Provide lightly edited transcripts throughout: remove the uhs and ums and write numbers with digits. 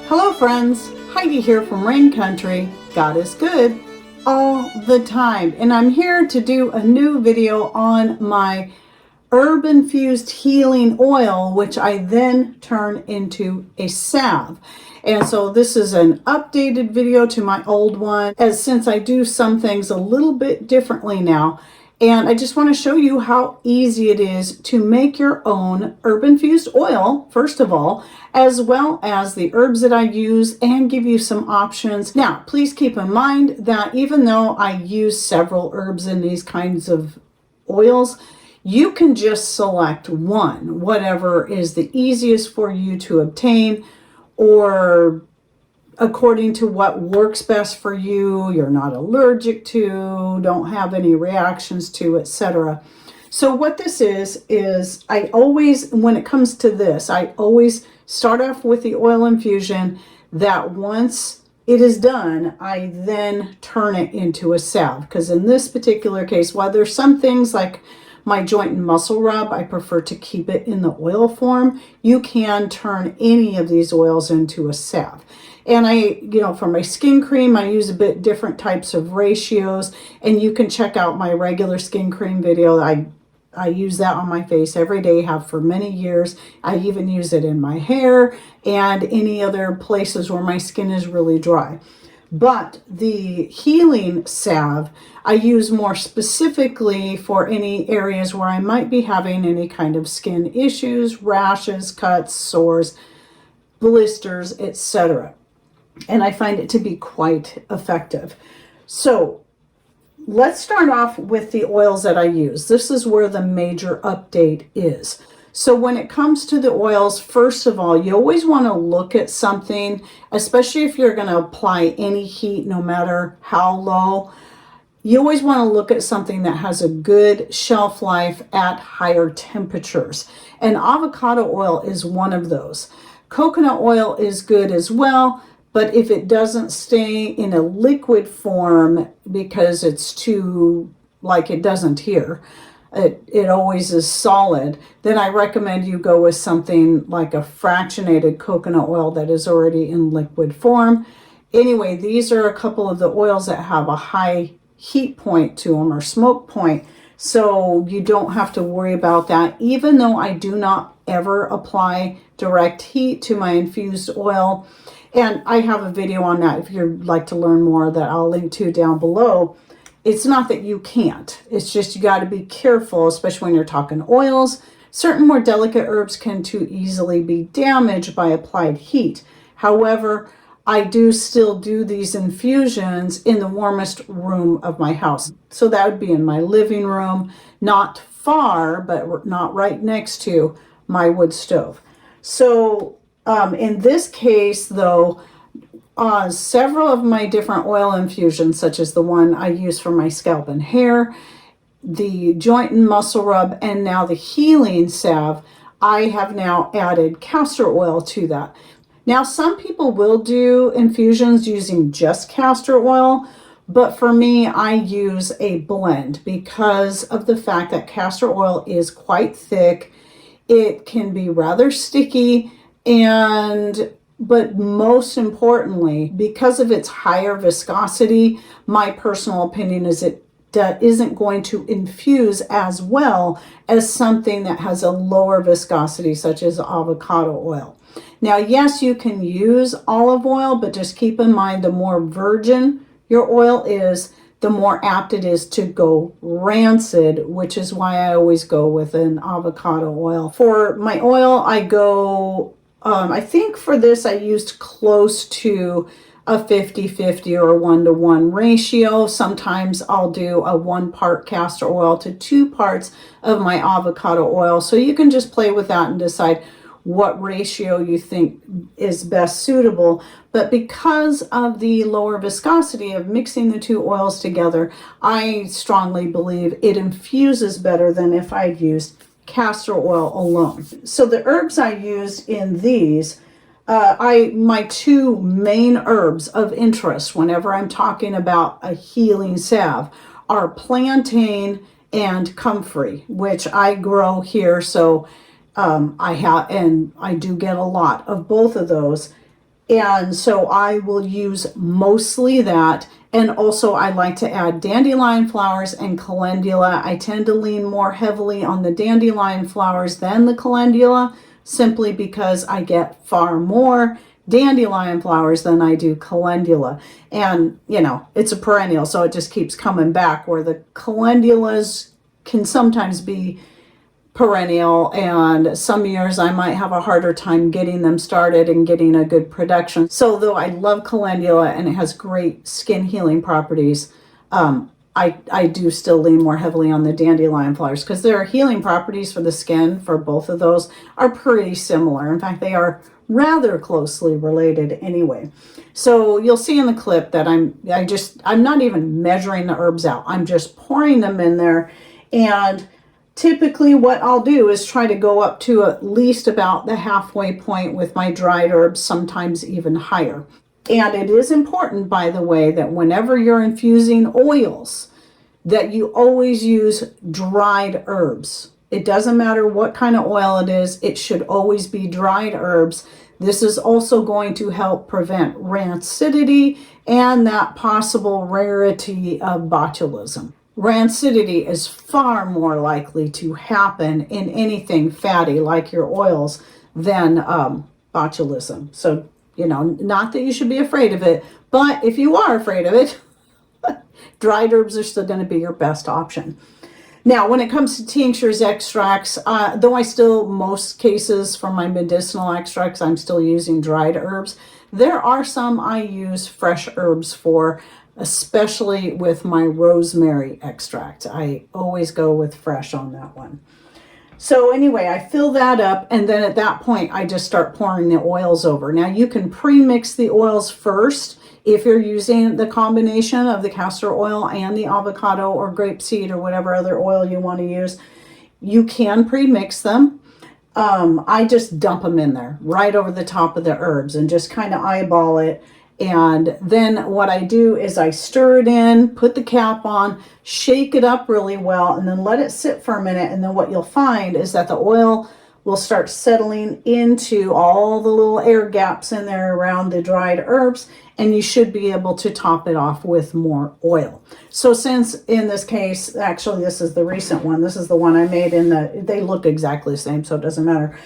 Hello friends, Heidi here from Rain Country. God is good all the time, and I'm here to do a new video on my herb infused healing oil, which I then turn into a salve. And so this is an updated video to my old one, as since I do some things a little bit differently now. And I just want to show you how easy it is to make your own herb infused oil, first of all, as well as the herbs that I use, and give you some options. Now, please keep in mind that even though I use several herbs in these kinds of oils, you can just select one, whatever is the easiest for you to obtain, or according to what works best for you, you're not allergic to, don't have any reactions to, etc. So what this is I always, when it comes to this, I always start off with the oil infusion, that once it is done, I then turn it into a salve. Because in this particular case, while there's some things like my joint and muscle rub, I prefer to keep it in the oil form. You can turn any of these oils into a salve. And for my skin cream, I use a bit different types of ratios, and you can check out my regular skin cream video. I use that on my face every day, have for many years. I even use it in my hair and any other places where my skin is really dry. But the healing salve, I use more specifically for any areas where I might be having any kind of skin issues, rashes, cuts, sores, blisters, etc. And I find it to be quite effective. So let's start off with the oils that I use. This is where the major update is. So when it comes to the oils, first of all, you always want to look at something, especially if you're going to apply any heat, no matter how low. You always want to look at something that has a good shelf life at higher temperatures. And avocado oil is one of those. Coconut oil is good as well. But if it doesn't stay in a liquid form because it's too, like it doesn't here, it always is solid, then I recommend you go with something like a fractionated coconut oil that is already in liquid form. Anyway, these are a couple of the oils that have a high heat point to them, or smoke point, so you don't have to worry about that. Even though I do not ever apply direct heat to my infused oil, and I have a video on that if you'd like to learn more that I'll link to down below. It's not that you can't. It's just you got to be careful, especially when you're talking oils. Certain more delicate herbs can too easily be damaged by applied heat. However, I do still do these infusions in the warmest room of my house. So that would be in my living room, not far, but not right next to my wood stove. So in this case, though, several of my different oil infusions, such as the one I use for my scalp and hair, the joint and muscle rub, and now the healing salve, I have now added castor oil to that. Now, some people will do infusions using just castor oil, but for me, I use a blend because of the fact that castor oil is quite thick. It can be rather sticky, but most importantly, because of its higher viscosity, my personal opinion is it isn't going to infuse as well as something that has a lower viscosity, such as avocado oil. Now, yes, you can use olive oil, but just keep in mind the more virgin your oil is, the more apt it is to go rancid, which is why I always go with an avocado oil. For my oil, I go, I think for this I used close to a 50-50 or a 1-to-1 ratio. Sometimes I'll do a 1 part castor oil to 2 parts of my avocado oil. So you can just play with that and decide what ratio you think is best suitable. But because of the lower viscosity of mixing the two oils together, I strongly believe it infuses better than if I'd used castor oil alone. So the herbs I used in these, my two main herbs of interest whenever I'm talking about a healing salve are plantain and comfrey, which I grow here. So I do get a lot of both of those. And so I will use mostly that. And also I like to add dandelion flowers and calendula. I tend to lean more heavily on the dandelion flowers than the calendula, simply because I get far more dandelion flowers than I do calendula. And, you know, it's a perennial, so it just keeps coming back, where the calendulas can sometimes be perennial, and some years I might have a harder time getting them started and getting a good production. So though I love calendula and it has great skin healing properties, I do still lean more heavily on the dandelion flowers, because their healing properties for the skin for both of those are pretty similar. In fact, they are rather closely related anyway. So you'll see in the clip that I'm not even measuring the herbs out. I'm just pouring them in there. And typically what I'll do is try to go up to at least about the halfway point with my dried herbs, sometimes even higher. And it is important, by the way, that whenever you're infusing oils, that you always use dried herbs. It doesn't matter what kind of oil it is, it should always be dried herbs. This is also going to help prevent rancidity and that possible rarity of botulism. Rancidity is far more likely to happen in anything fatty like your oils than botulism. So, you know, not that you should be afraid of it, but if you are afraid of it, dried herbs are still going to be your best option. Now, when it comes to tinctures, extracts, though I still, most cases for my medicinal extracts, I'm still using dried herbs. There are some I use fresh herbs for, especially with my rosemary extract. I always go with fresh on that one. So anyway, I fill that up, and then at that point, I just start pouring the oils over. Now, you can pre-mix the oils first if you're using the combination of the castor oil and the avocado or grapeseed or whatever other oil you want to use. You can pre-mix them. I just dump them in there right over the top of the herbs and just kind of eyeball it. And then what I do is I stir it in, put the cap on, shake it up really well, and then let it sit for a minute. And then what you'll find is that the oil will start settling into all the little air gaps in there around the dried herbs, and you should be able to top it off with more oil. So since in this case, actually this is the recent one, this is the one I made they look exactly the same, so it doesn't matter.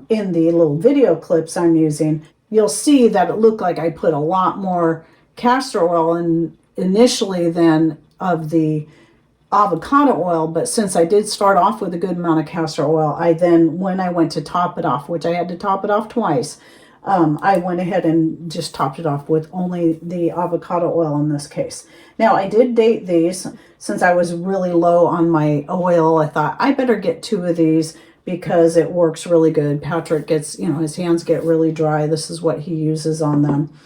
In the little video clips I'm using, you'll see that it looked like I put a lot more castor oil in initially than of the avocado oil, but since I did start off with a good amount of castor oil, I then, when I went to top it off, which I had to top it off twice, I went ahead and just topped it off with only the avocado oil in this case. Now, I did date these. Since I was really low on my oil, I thought I better get 2 of these because it works really good. Patrick gets, his hands get really dry. This is what he uses on them.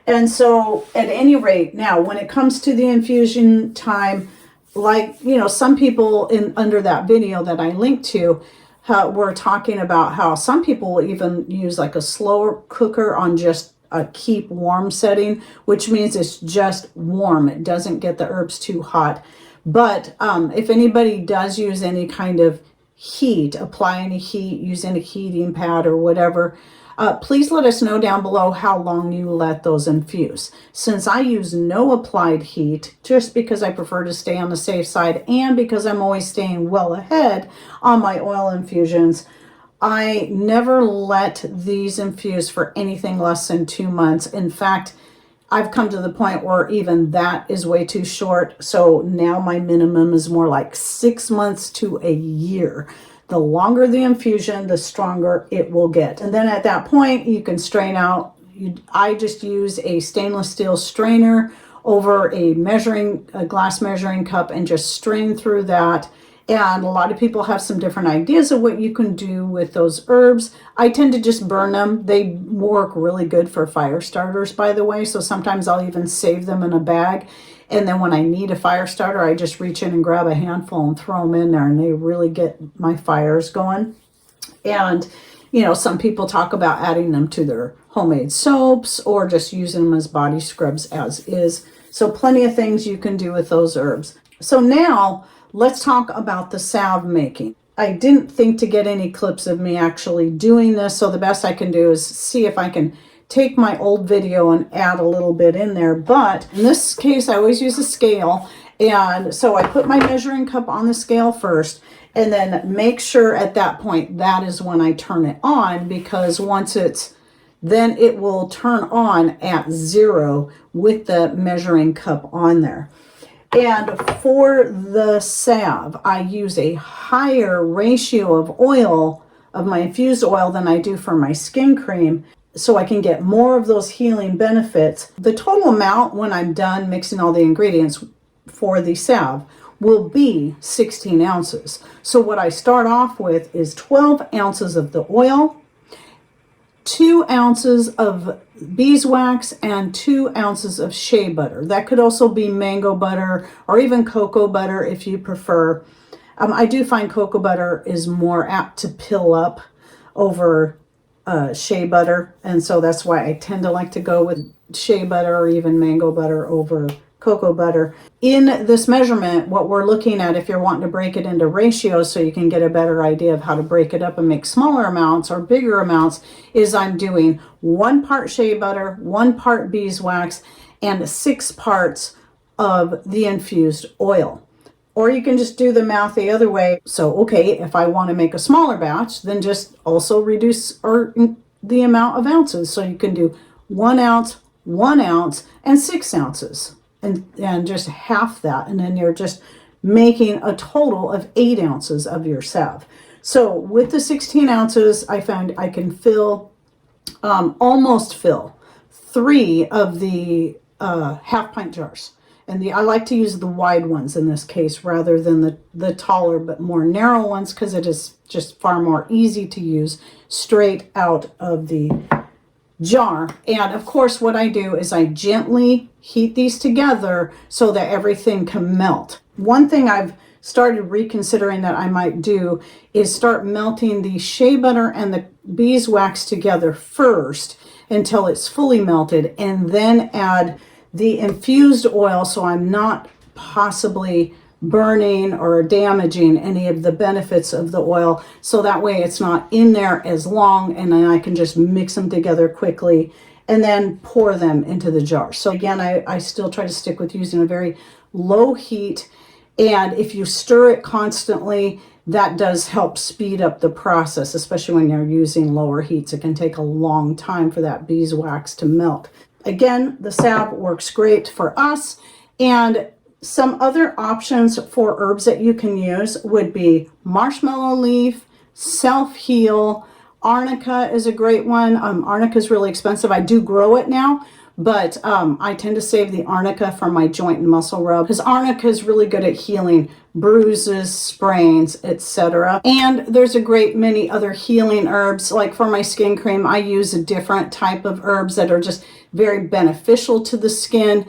And so at any rate, now when it comes to the infusion time, like, some people under that video that I linked to, were talking about how some people will even use like a slower cooker on just a keep warm setting, which means it's just warm. It doesn't get the herbs too hot. But if anybody does use any kind of heat, apply any heat, use any heating pad or whatever, please let us know down below how long you let those infuse. Since I use no applied heat, just because I prefer to stay on the safe side and because I'm always staying well ahead on my oil infusions, I never let these infuse for anything less than 2 months. In fact, I've come to the point where even that is way too short. So now my minimum is more like 6 months to a year. The longer the infusion, the stronger it will get. And then at that point, you can strain out. I just use a stainless steel strainer over a glass measuring cup and just strain through that. And a lot of people have some different ideas of what you can do with those herbs. I tend to just burn them. They work really good for fire starters, by the way. So sometimes I'll even save them in a bag. And then when I need a fire starter, I just reach in and grab a handful and throw them in there, and they really get my fires going. And, some people talk about adding them to their homemade soaps or just using them as body scrubs as is. So plenty of things you can do with those herbs. So now let's talk about the salve making. I didn't think to get any clips of me actually doing this, so the best I can do is see if I can take my old video and add a little bit in there. But in this case, I always use a scale. And so I put my measuring cup on the scale first, and then make sure at that point, that is when I turn it on, because once it's, then it will turn on at 0 with the measuring cup on there. And for the salve, I use a higher ratio of oil, of my infused oil, than I do for my skin cream, so I can get more of those healing benefits. The total amount when I'm done mixing all the ingredients for the salve will be 16 ounces. So what I start off with is 12 ounces of the oil, 2 ounces of beeswax, and 2 ounces of shea butter. That could also be mango butter or even cocoa butter if you prefer. I do find cocoa butter is more apt to pill up over shea butter, and so that's why I tend to like to go with shea butter or even mango butter over cocoa butter. In this measurement, what we're looking at, if you're wanting to break it into ratios so you can get a better idea of how to break it up and make smaller amounts or bigger amounts, is I'm doing 1 part shea butter, 1 part beeswax, and 6 parts of the infused oil. Or you can just do the math the other way. So, okay, if I want to make a smaller batch, then just also reduce the amount of ounces. So you can do 1 ounce, 1 ounce, and 6 ounces. And just half that, and then you're just making a total of 8 ounces of your salve. So with the 16 ounces, I found I can fill, almost fill 3 of the half pint jars. And I like to use the wide ones in this case rather than the taller but more narrow ones, because it is just far more easy to use straight out of the jar. And of course, what I do is I gently heat these together so that everything can melt. One thing I've started reconsidering that I might do is start melting the shea butter and the beeswax together first until it's fully melted, and then add the infused oil, so I'm not possibly burning or damaging any of the benefits of the oil, so that way it's not in there as long, and then I can just mix them together quickly and then pour them into the jar. So again, I still try to stick with using a very low heat, and if you stir it constantly, that does help speed up the process, especially when you're using lower heats. It can take a long time for that beeswax to melt. Again, the salve works great for us. And some other options for herbs that you can use would be marshmallow leaf, self-heal. Arnica is a great one. Arnica is really expensive. I do grow it now, but I tend to save the arnica for my joint and muscle rub, because arnica is really good at healing bruises, sprains, etc. And there's a great many other healing herbs. Like for my skin cream, I use a different type of herbs that are just very beneficial to the skin.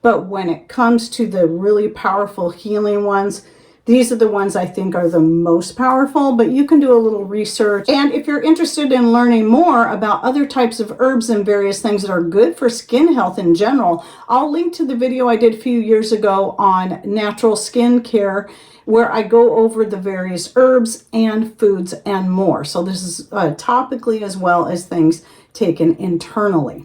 But when it comes to the really powerful healing ones, these are the ones I think are the most powerful, but you can do a little research. And if you're interested in learning more about other types of herbs and various things that are good for skin health in general, I'll link to the video I did a few years ago on natural skin care, where I go over the various herbs and foods and more. So this is topically as well as things taken internally.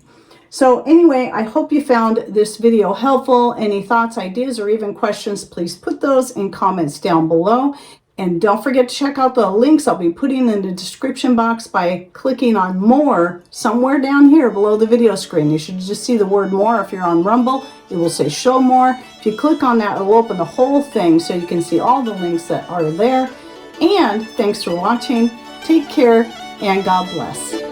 So anyway, I hope you found this video helpful. Any thoughts, ideas, or even questions, please put those in comments down below. And don't forget to check out the links I'll be putting in the description box by clicking on more somewhere down here below the video screen. You should just see the word more. If you're on Rumble, it will say show more. If you click on that, it will open the whole thing so you can see all the links that are there. And thanks for watching. Take care and God bless.